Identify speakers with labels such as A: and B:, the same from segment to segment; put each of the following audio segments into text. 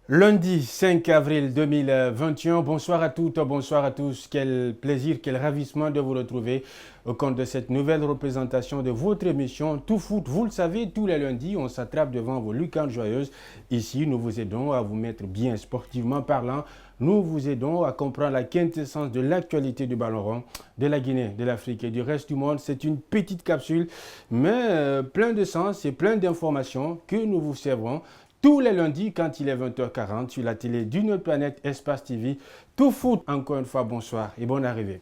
A: Lundi 5 avril 2021, bonsoir à toutes, bonsoir à tous. Quel plaisir, quel ravissement de vous retrouver au compte de cette nouvelle représentation de votre émission Tout Foot. Vous le savez, tous les lundis, on s'attrape devant vos lucarnes joyeuses. Ici, nous vous aidons à vous mettre bien sportivement parlant. Nous vous aidons à comprendre la quintessence de l'actualité du ballon rond, de la Guinée, de l'Afrique et du reste du monde. C'est une petite capsule, mais plein de sens et plein d'informations que nous vous servons tous les lundis quand il est 20h40 sur la télé d'une autre planète Espace TV. Tout foot, encore une fois, bonsoir et bonne arrivée.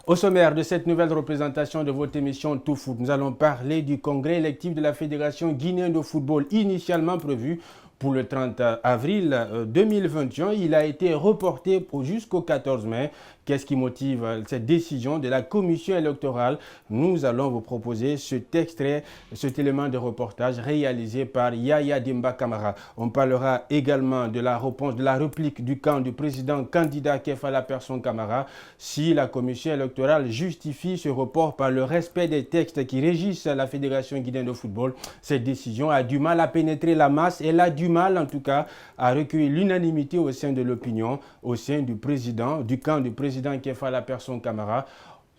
A: Au sommaire de cette nouvelle représentation de votre émission Tout Foot, nous allons parler du congrès électif de la Fédération guinéenne de football initialement prévu pour le 30 avril 2021. Il a été reporté jusqu'au 14 mai. Qu'est-ce qui motive cette décision de la commission électorale? Nous allons vous proposer cet extrait, cet élément de reportage réalisé par Yaya Demba Camara. On parlera également de la réponse, de la réplique du camp du président candidat Kefala Persson Camara. Si la commission électorale justifie ce report par le respect des textes qui régissent la Fédération guinéenne de football, cette décision a du mal à pénétrer la masse. Elle a du mal en tout cas à recueillir l'unanimité au sein de l'opinion, au sein du président, du camp du président Kefala Persson Camara.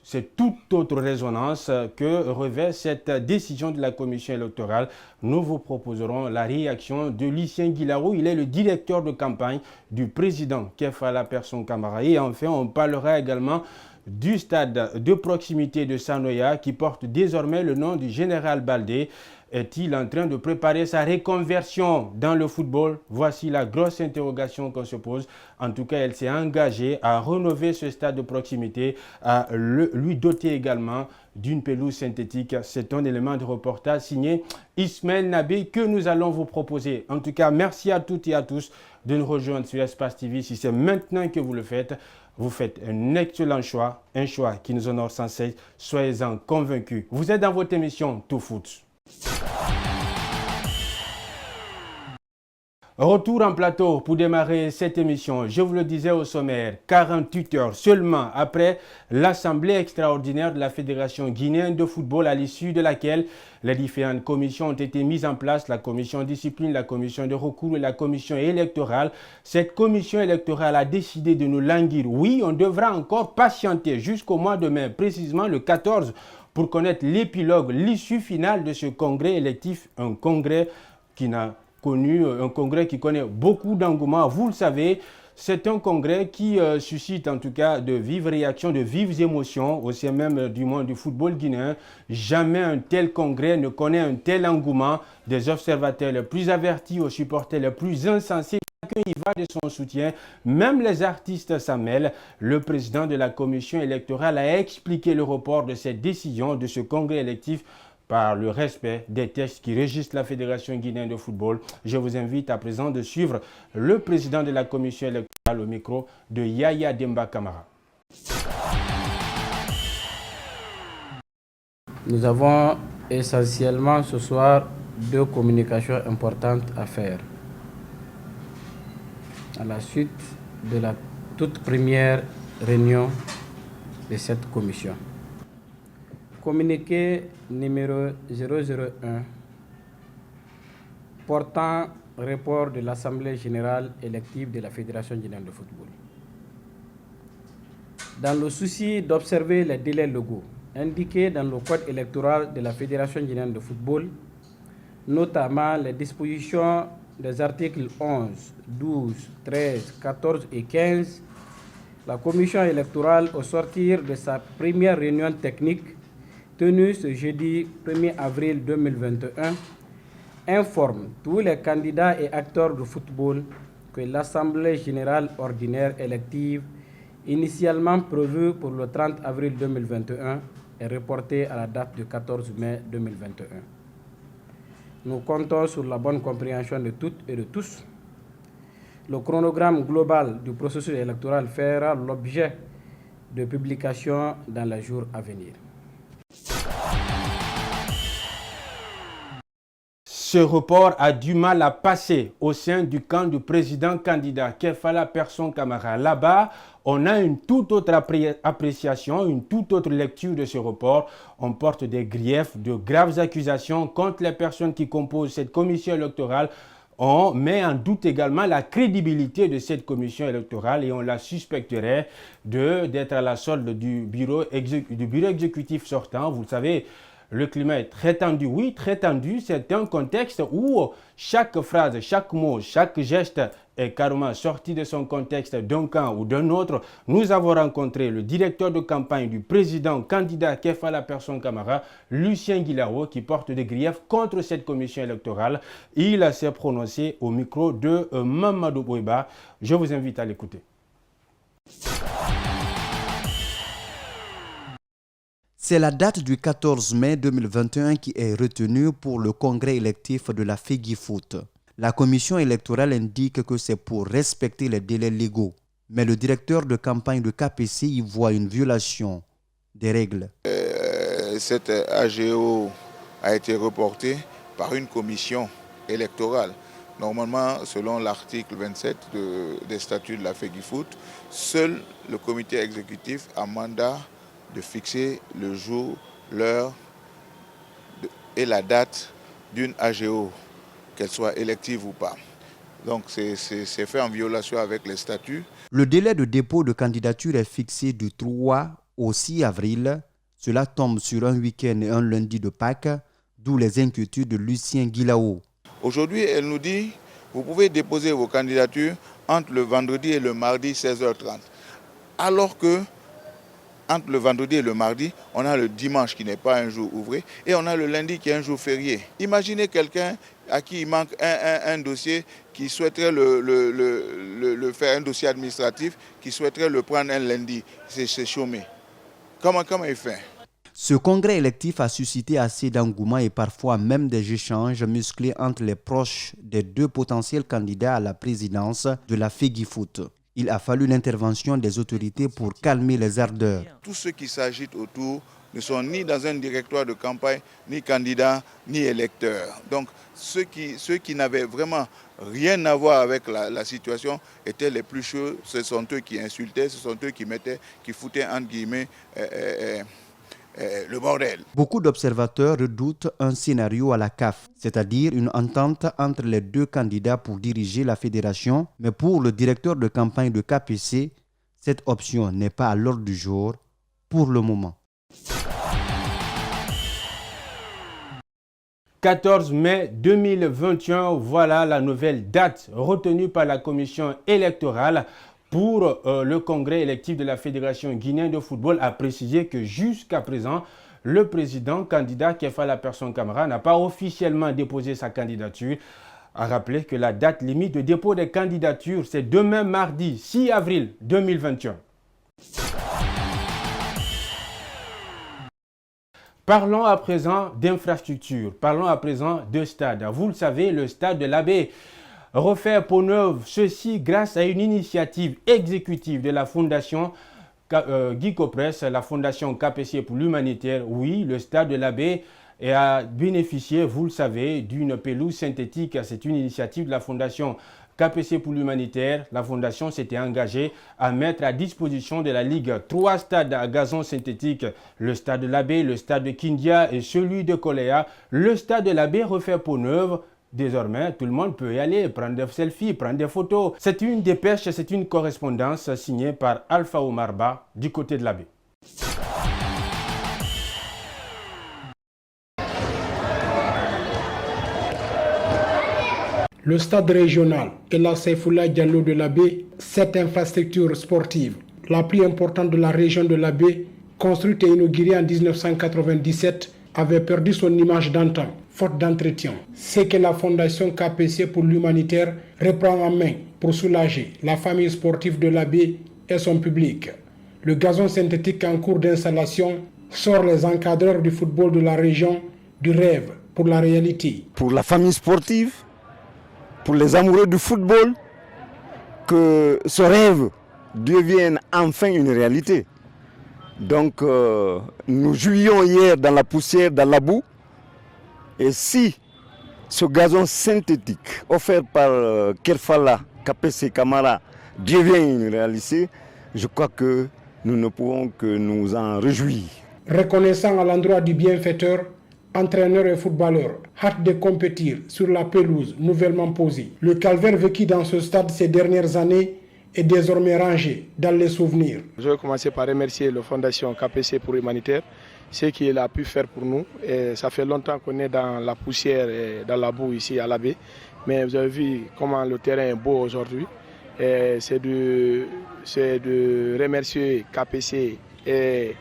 A: C'est toute autre résonance que revêt cette décision de la commission électorale. Nous vous proposerons la réaction de Lucien Guilaro. Il est le directeur de campagne du président Kefala Persson Camara. Et enfin, on parlera également du stade de proximité de Sanoya qui porte désormais le nom du général Baldé. Est-il en train de préparer sa reconversion dans le football? Voici la grosse interrogation qu'on se pose. En tout cas, elle s'est engagée à rénover ce stade de proximité, à lui doter également d'une pelouse synthétique. C'est un élément de reportage signé Ismaël Nabé que nous allons vous proposer. En tout cas, merci à toutes et à tous de nous rejoindre sur Espace TV. Si c'est maintenant que vous le faites, vous faites un excellent choix, un choix qui nous honore sans cesse. Soyez-en convaincus. Vous êtes dans votre émission Tout Foot. Retour en plateau pour démarrer cette émission. Je vous le disais au sommaire, 48 heures seulement après l'Assemblée extraordinaire de la Fédération guinéenne de football à l'issue de laquelle les différentes commissions ont été mises en place, la commission discipline, la commission de recours et la commission électorale. Cette commission électorale a décidé de nous languir. Oui, on devra encore patienter jusqu'au mois de mai, précisément le 14, pour connaître l'épilogue, l'issue finale de ce congrès électif, un congrès qui connaît beaucoup d'engouement. Vous le savez, c'est un congrès qui suscite en tout cas de vives réactions, de vives émotions au sein même du monde du football guinéen. Jamais un tel congrès ne connaît un tel engouement des observateurs les plus avertis aux supporters les plus insensés. Chacun y va de son soutien, même les artistes s'en mêlent. Le président de la commission électorale a expliqué le report de cette décision de ce congrès électif par le respect des textes qui régissent la Fédération guinéenne de football. Je vous invite à présent de suivre le président de la commission électorale au micro de Yaya Demba Camara.
B: Nous avons essentiellement ce soir deux communications importantes à faire. À la suite de la toute première réunion de cette commission. Communiqué numéro 001 portant report de l'Assemblée générale élective de la Fédération guinéenne de football. Dans le souci d'observer les délais légaux indiqués dans le code électoral de la Fédération guinéenne de football, notamment les dispositions des articles 11, 12, 13, 14 et 15, la commission électorale, au sortir de sa première réunion technique tenue ce jeudi 1er avril 2021, informe tous les candidats et acteurs de football que l'Assemblée générale ordinaire élective, initialement prévue pour le 30 avril 2021, est reportée à la date du 14 mai 2021. Nous comptons sur la bonne compréhension de toutes et de tous. Le chronogramme global du processus électoral fera l'objet de publications dans les jours à venir.
A: Ce report a du mal à passer au sein du camp du président candidat Kefala Persson Kamara. Là-bas, on a une toute autre appréciation, une toute autre lecture de ce report. On porte des griefs, de graves accusations contre les personnes qui composent cette commission électorale. On met en doute également la crédibilité de cette commission électorale et on la suspecterait d'être à la solde du bureau exécutif sortant. Vous le savez, le climat est très tendu. Oui, très tendu. C'est un contexte où chaque phrase, chaque mot, chaque geste est carrément sorti de son contexte d'un camp ou d'un autre. Nous avons rencontré le directeur de campagne du président candidat Kefala Persson Kamara, Lucien Guilao, qui porte des griefs contre cette commission électorale. Il s'est prononcé au micro de Mamadou Boiba. Je vous invite à l'écouter.
C: C'est la date du 14 mai 2021 qui est retenue pour le congrès électif de la FEGIFOOT. La commission électorale indique que c'est pour respecter les délais légaux. Mais le directeur de campagne de KPC y voit une violation des règles.
D: Cette AGO a été reportée par une commission électorale. Normalement, selon l'article 27 des statuts de la FEGIFOOT, seul le comité exécutif a mandat de fixer le jour, l'heure et la date d'une AGO, qu'elle soit élective ou pas. Donc c'est fait en violation avec les statuts.
C: Le délai de dépôt de candidature est fixé du 3 au 6 avril. Cela tombe sur un week-end et un lundi de Pâques, d'où les inquiétudes de Lucien Guilao.
D: Aujourd'hui, elle nous dit, vous pouvez déposer vos candidatures entre le vendredi et le mardi 16h30. Alors que entre le vendredi et le mardi, on a le dimanche qui n'est pas un jour ouvré et on a le lundi qui est un jour férié. Imaginez quelqu'un à qui il manque un dossier, qui souhaiterait le faire, un dossier administratif, qui souhaiterait le prendre un lundi. C'est chômé. Comment il fait?
C: Ce congrès électif a suscité assez d'engouement et parfois même des échanges musclés entre les proches des deux potentiels candidats à la présidence de la FEGIFOOT. Il a fallu l'intervention des autorités pour calmer les ardeurs.
D: Tous ceux qui s'agitent autour ne sont ni dans un directoire de campagne, ni candidats, ni électeurs. Donc ceux qui n'avaient vraiment rien à voir avec la situation étaient les plus chauds. Ce sont eux qui insultaient, ce sont eux qui foutaient entre guillemets le bordel.
C: Beaucoup d'observateurs redoutent un scénario à la CAF, c'est-à-dire une entente entre les deux candidats pour diriger la fédération. Mais pour le directeur de campagne de KPC, cette option n'est pas à l'ordre du jour pour le moment.
A: 14 mai 2021, voilà la nouvelle date retenue par la commission électorale pour le congrès électif de la Fédération guinéenne de football. A précisé que jusqu'à présent, le président candidat Kefala Persson Kamara n'a pas officiellement déposé sa candidature. A rappelé que la date limite de dépôt des candidatures, c'est demain mardi 6 avril 2021. Parlons à présent d'infrastructures, parlons à présent de stade. Vous le savez, le stade de l'Abbé refait peau neuve, ceci grâce à une initiative exécutive de la Fondation Guy Copresse, la Fondation KPC pour l'humanitaire. Oui, le stade de l'Abbé a bénéficié, vous le savez, d'une pelouse synthétique. C'est une initiative de la Fondation KPC pour l'humanitaire. La Fondation s'était engagée à mettre à disposition de la Ligue 3 stades à gazon synthétique. Le stade de l'Abbé, le stade de Kindia et celui de Koléa. Le stade de l'Abbé refait peau neuve. Désormais, tout le monde peut y aller, prendre des selfies, prendre des photos. C'est une dépêche, c'est une correspondance signée par Alpha Omar Ba du côté de l'Abbé.
E: Le stade régional et la Seyfoula Diallo de l'Abbé, cette infrastructure sportive, la plus importante de la région de l'Abbé, construite et inaugurée en 1997, avait perdu son image d'antan, faute d'entretien. C'est que la Fondation KPC pour l'humanitaire reprend en main pour soulager la famille sportive de l'Abbé et son public. Le gazon synthétique en cours d'installation sort les encadreurs du football de la région du rêve pour la réalité.
F: Pour la famille sportive, pour les amoureux du football, que ce rêve devienne enfin une réalité. Donc nous jouions hier dans la poussière, dans la boue. Et si ce gazon synthétique offert par Kerfala KPC Camara devient une réalité, je crois que nous ne pouvons que nous en réjouir.
E: Reconnaissant à l'endroit du bienfaiteur, entraîneurs et footballeurs, hâte de compétir sur la pelouse nouvellement posée. Le calvaire vécu dans ce stade ces dernières années est désormais rangé dans les souvenirs.
G: Je vais commencer par remercier la Fondation KPC pour l'humanitaire, ce qu'il a pu faire pour nous. Et ça fait longtemps qu'on est dans la poussière et dans la boue ici à la baie. Mais vous avez vu comment le terrain est beau aujourd'hui. C'est de remercier KPC et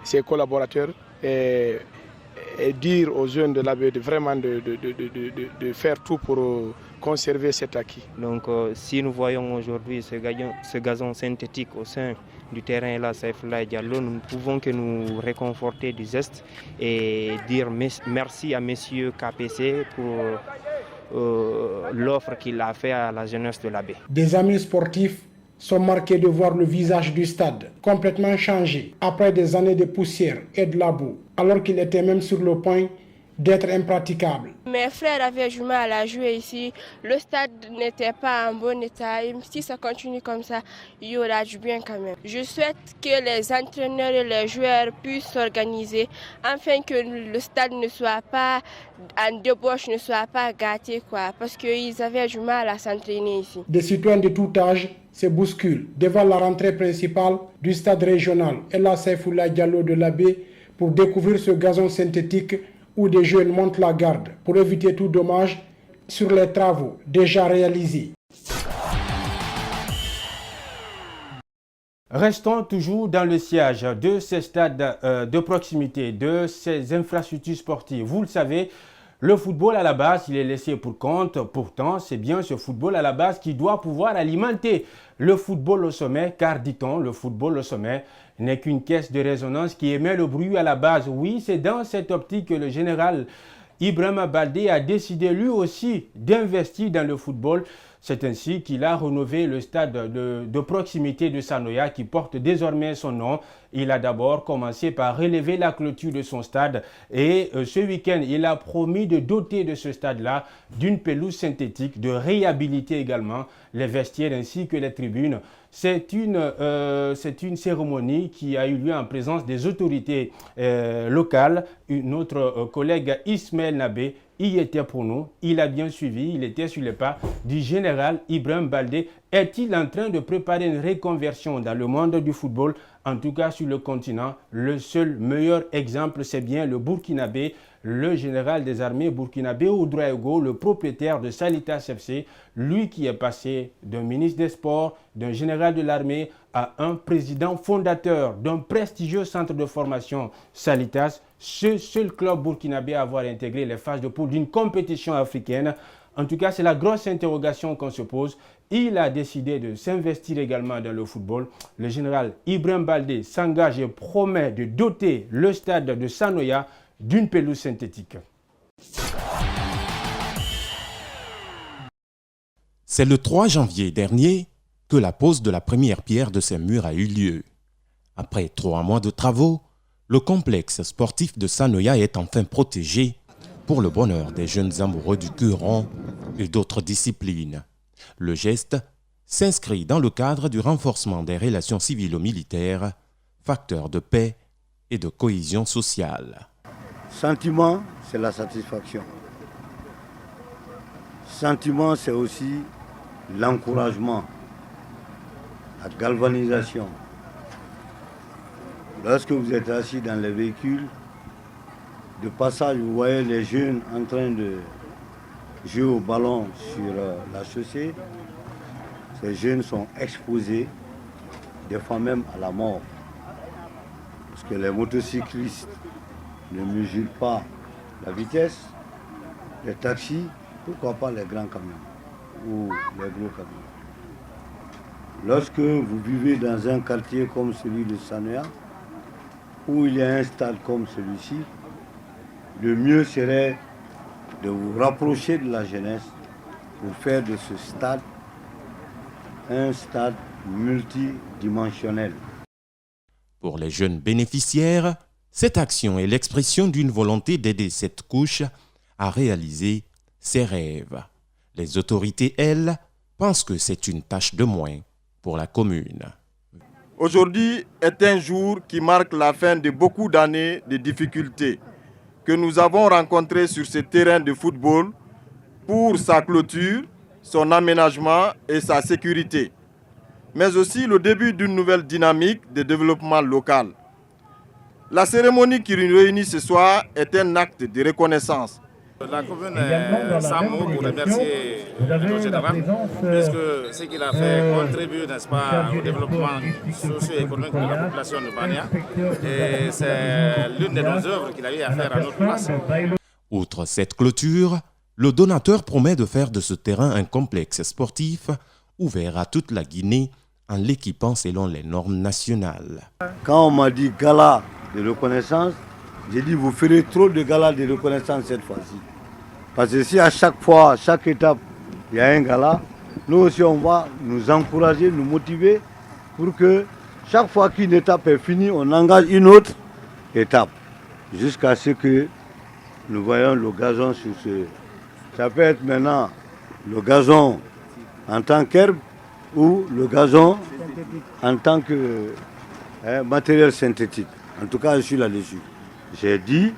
G: ses collaborateurs et dire aux jeunes de la baie de vraiment de faire tout pour conserver cet acquis.
H: Donc si nous voyons aujourd'hui ce gazon synthétique au sein du terrain là, Saïfoula Diallo, nous ne pouvons que nous réconforter du geste et dire merci à messieurs KPC pour l'offre qu'il a fait à la jeunesse de la baie.
E: Des amis sportifs sont marqués de voir le visage du stade complètement changé après des années de poussière et de la boue, alors qu'il était même sur le point d'être impraticable.
I: Mes frères avaient du mal à jouer ici. Le stade n'était pas en bon état. Et si ça continue comme ça, il y aura du bien quand même. Je souhaite que les entraîneurs et les joueurs puissent s'organiser afin que le stade ne soit pas en débauche, ne soit pas gâté, parce qu'ils avaient du mal à s'entraîner ici.
E: Des citoyens de tout âge se bousculent devant la rentrée principale du stade régional El Saïfoula Diallo de la baie pour découvrir ce gazon synthétique où des jeunes montent la garde pour éviter tout dommage sur les travaux déjà réalisés.
A: Restons toujours dans le siège de ces stades de proximité, de ces infrastructures sportives. Vous le savez, le football à la base, il est laissé pour compte. Pourtant, c'est bien ce football à la base qui doit pouvoir alimenter le football au sommet, car dit-on, le football au sommet n'est qu'une caisse de résonance qui émet le bruit à la base. Oui, c'est dans cette optique que le général Ibrahima Baldé a décidé lui aussi d'investir dans le football. C'est ainsi qu'il a rénové le stade de proximité de Sanoya qui porte désormais son nom. Il a d'abord commencé par relever la clôture de son stade et ce week-end, il a promis de doter de ce stade-là d'une pelouse synthétique, de réhabiliter également les vestiaires ainsi que les tribunes. C'est une cérémonie qui a eu lieu en présence des autorités locales. Notre collègue Ismaël Nabé y était pour nous, il a bien suivi, il était sur les pas du général Ibrahima Baldé. Est-il en train de préparer une reconversion dans le monde du football? En tout cas sur le continent, le seul meilleur exemple, c'est bien le Burkinabé, le général des armées burkinabé Ouedraogo, le propriétaire de Salitas FC, lui qui est passé d'un ministre des Sports, d'un général de l'armée à un président fondateur d'un prestigieux centre de formation Salitas, ce seul club burkinabé à avoir intégré les phases de poule d'une compétition africaine. En tout cas, c'est la grosse interrogation qu'on se pose. Il a décidé de s'investir également dans le football. Le général Ibrahima Baldé s'engage et promet de doter le stade de Sanoya d'une pelouse synthétique.
J: C'est le 3 janvier dernier que la pose de la première pierre de ces murs a eu lieu. Après 3 mois de travaux, le complexe sportif de Sanoya est enfin protégé pour le bonheur des jeunes amoureux du Coran et d'autres disciplines. Le geste s'inscrit dans le cadre du renforcement des relations civilo-militaires, facteur de paix et de cohésion sociale.
F: Sentiment, c'est la satisfaction. Sentiment, c'est aussi l'encouragement, la galvanisation. Lorsque vous êtes assis dans les véhicules, de passage, vous voyez les jeunes en train de jouer au ballon sur la chaussée. Ces jeunes sont exposés, des fois même à la mort. Parce que les motocyclistes ne mesurent pas la vitesse. Les taxis, pourquoi pas les grands camions ou les gros camions. Lorsque vous vivez dans un quartier comme celui de Sanoya, où il y a un stade comme celui-ci, le mieux serait de vous rapprocher de la jeunesse pour faire de ce stade un stade multidimensionnel.
J: Pour les jeunes bénéficiaires, cette action est l'expression d'une volonté d'aider cette couche à réaliser ses rêves. Les autorités, elles, pensent que c'est une tâche de moins pour la commune.
K: Aujourd'hui est un jour qui marque la fin de beaucoup d'années de difficultés que nous avons rencontrées sur ce terrain de football pour sa clôture, son aménagement et sa sécurité, mais aussi le début d'une nouvelle dynamique de développement local. La cérémonie qui nous réunit ce soir est un acte de reconnaissance.
L: La commune est sans mots pour remercier le général, puisque ce qu'il a fait contribue, n'est-ce pas, au développement socio-économique de la population de Bania. Et c'est l'une de nos œuvres qu'il a eu à faire à notre place.
J: Outre cette clôture, le donateur promet de faire de ce terrain un complexe sportif ouvert à toute la Guinée en l'équipant selon les normes nationales.
F: Quand on m'a dit gala de reconnaissance, j'ai dit vous ferez trop de galas de reconnaissance cette fois-ci. Parce que si à chaque fois, à chaque étape, il y a un gala, nous aussi on va nous encourager, nous motiver pour que chaque fois qu'une étape est finie, on engage une autre étape. Jusqu'à ce que nous voyons le gazon sur ce... Ça peut être maintenant le gazon en tant qu'herbe ou le gazon en tant que matériel synthétique. En tout cas, je suis là-dessus. J'ai dit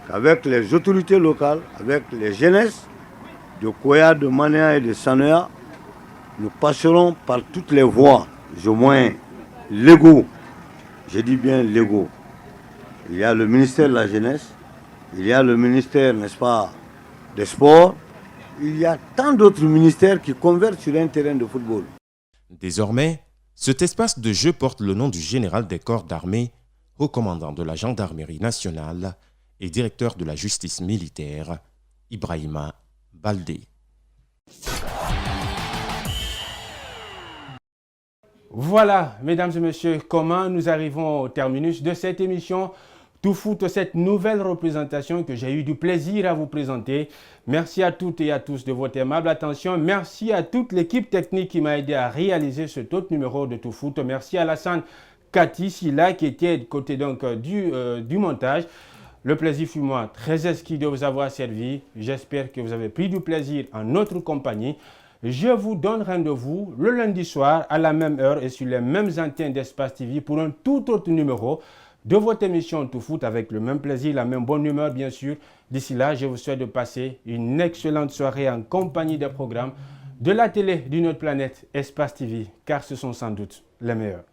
F: qu'avec les autorités locales, avec les jeunesses de Koya, de Mania et de Sanoya, nous passerons par toutes les voies, au moins légaux. Je dis bien légaux. Il y a le ministère de la Jeunesse, il y a le ministère, n'est-ce pas, des Sports. Il y a tant d'autres ministères qui convergent sur un terrain de football.
J: Désormais, cet espace de jeu porte le nom du général des corps d'armée, haut commandant de la gendarmerie nationale et directeur de la justice militaire, Ibrahima Baldé.
A: Voilà, mesdames et messieurs, comment nous arrivons au terminus de cette émission Tout Foot, cette nouvelle représentation que j'ai eu du plaisir à vous présenter. Merci à toutes et à tous de votre aimable attention. Merci à toute l'équipe technique qui m'a aidé à réaliser ce autre numéro de Tout Foot. Merci à Alassane Cathy Silla qui était du côté donc du montage. Le plaisir fut moi très exquis de vous avoir servi. J'espère que vous avez pris du plaisir en notre compagnie. Je vous donne rendez-vous le lundi soir à la même heure et sur les mêmes antennes d'Espace TV pour un tout autre numéro de votre émission Tout Foot avec le même plaisir, la même bonne humeur bien sûr. D'ici là, je vous souhaite de passer une excellente soirée en compagnie des programmes de la télé d'une autre planète, Espace TV, car ce sont sans doute les meilleurs.